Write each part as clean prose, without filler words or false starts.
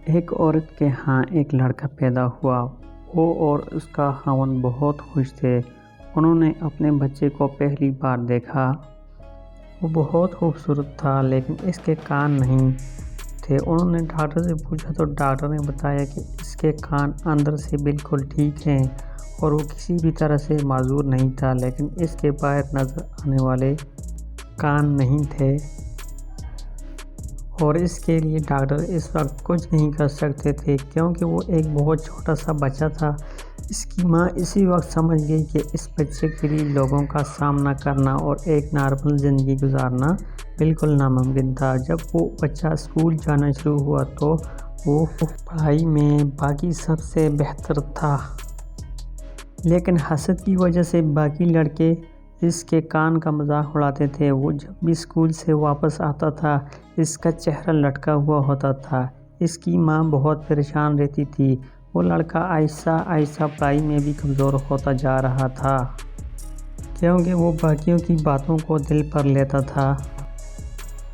ایک عورت کے ہاں ایک لڑکا پیدا ہوا۔ وہ اور اس کا خاوند بہت خوش تھے۔ انہوں نے اپنے بچے کو پہلی بار دیکھا۔ وہ بہت خوبصورت تھا لیکن اس کے کان نہیں تھے۔ انہوں نے ڈاکٹر سے پوچھا تو ڈاکٹر نے بتایا کہ اس کے کان اندر سے بالکل ٹھیک ہیں اور وہ کسی بھی طرح سے معذور نہیں تھا، لیکن اس کے باہر نظر آنے والے کان نہیں تھے۔ اور اس کے لیے ڈاکٹر اس وقت کچھ نہیں کر سکتے تھے کیونکہ وہ ایک بہت چھوٹا سا بچہ تھا۔ اس کی ماں اسی وقت سمجھ گئی کہ اس بچے کے لیے لوگوں کا سامنا کرنا اور ایک نارمل زندگی گزارنا بالکل ناممکن تھا۔ جب وہ بچہ اسکول جانا شروع ہوا تو وہ پڑھائی میں باقی سب سے بہتر تھا۔ لیکن حسد کی وجہ سے باقی لڑکے اس کے کان کا مذاق اڑاتے تھے۔ وہ جب بھی اسکول سے واپس آتا تھا اس کا چہرہ لٹکا ہوا ہوتا تھا۔ اس کی ماں بہت پریشان رہتی تھی۔ وہ لڑکا آہستہ آہستہ پڑھائی میں بھی کمزور ہوتا جا رہا تھا کیونکہ وہ باقیوں کی باتوں کو دل پر لیتا تھا۔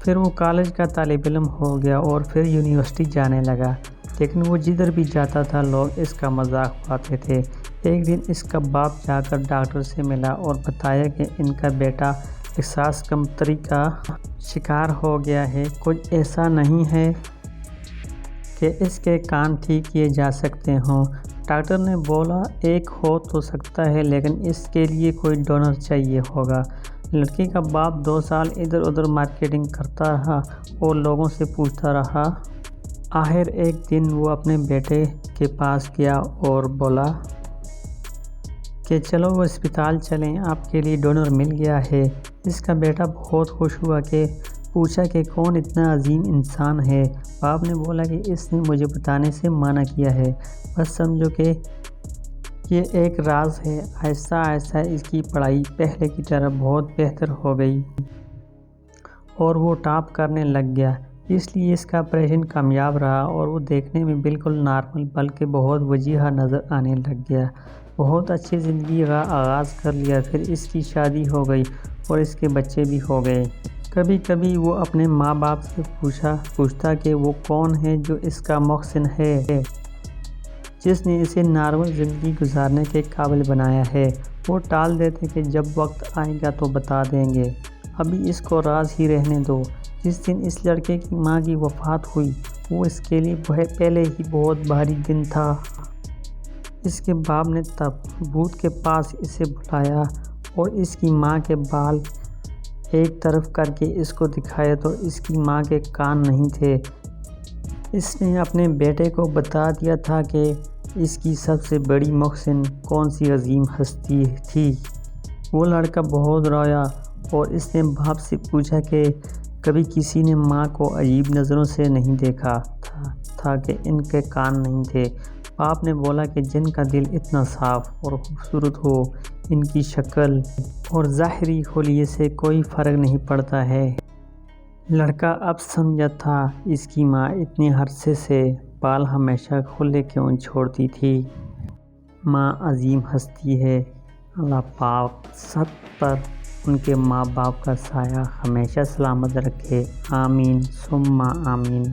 پھر وہ کالج کا طالب علم ہو گیا اور پھر یونیورسٹی جانے لگا، لیکن وہ جدھر بھی جاتا تھا لوگ اس کا مذاق اڑاتے تھے۔ ایک دن اس کا باپ جا کر ڈاکٹر سے ملا اور بتایا کہ ان کا بیٹا احساس کمتری کا شکار ہو گیا ہے۔ کچھ ایسا نہیں ہے کہ اس کے کان ٹھیک کیے جا سکتے ہوں۔ ڈاکٹر نے بولا ایک ہو تو سکتا ہے لیکن اس کے لیے کوئی ڈونر چاہیے ہوگا۔ لڑکی کا باپ 2 سال ادھر ادھر مارکیٹنگ کرتا رہا اور لوگوں سے پوچھتا رہا۔ آخر ایک دن وہ اپنے بیٹے کے پاس گیا اور بولا کہ چلو ہسپتال چلیں، آپ کے لیے ڈونر مل گیا ہے۔ اس کا بیٹا بہت خوش ہوا کہ پوچھا کہ کون اتنا عظیم انسان ہے۔ باپ نے بولا کہ اس نے مجھے بتانے سے منع کیا ہے، بس سمجھو کہ یہ ایک راز ہے۔ آہستہ آہستہ اس کی پڑھائی پہلے کی طرح بہت بہتر ہو گئی اور وہ ٹاپ کرنے لگ گیا۔ اس لیے اس کا آپریشن کامیاب رہا اور وہ دیکھنے میں بالکل نارمل بلکہ بہت وجیح نظر آنے لگ گیا۔ بہت اچھی زندگی کا آغاز کر لیا۔ پھر اس کی شادی ہو گئی اور اس کے بچے بھی ہو گئے۔ کبھی کبھی وہ اپنے ماں باپ سے پوچھتا کہ وہ کون ہے جو اس کا محسن ہے، جس نے اسے نارمل زندگی گزارنے کے قابل بنایا ہے۔ وہ ٹال دیتے کہ جب وقت آئے گا تو بتا دیں گے، ابھی اس کو راز ہی رہنے دو۔ جس دن اس لڑکے کی ماں کی وفات ہوئی وہ اس کے لیے پہلے ہی بہت بھاری دن تھا۔ اس کے باپ نے تابوت کے پاس اسے بلایا اور اس کی ماں کے بال ایک طرف کر کے اس کو دکھائے تو اس کی ماں کے کان نہیں تھے۔ اس نے اپنے بیٹے کو بتا دیا تھا کہ اس کی سب سے بڑی محسن کون سی عظیم ہستی تھی۔ وہ لڑکا بہت رویا اور اس نے باپ سے پوچھا کہ کبھی کسی نے ماں کو عجیب نظروں سے نہیں دیکھا تھا کہ ان کے کان نہیں تھے۔ باپ نے بولا کہ جن کا دل اتنا صاف اور خوبصورت ہو ان کی شکل اور ظاہری خلیے سے کوئی فرق نہیں پڑتا ہے۔ لڑکا اب سمجھا تھا اس کی ماں اتنے عرصے سے بال ہمیشہ کھلے کیوں چھوڑتی تھی۔ ماں عظیم ہستی ہے۔ اللہ پاک سب پر ان کے ماں باپ کا سایہ ہمیشہ سلامت رکھے، آمین ثم آمین۔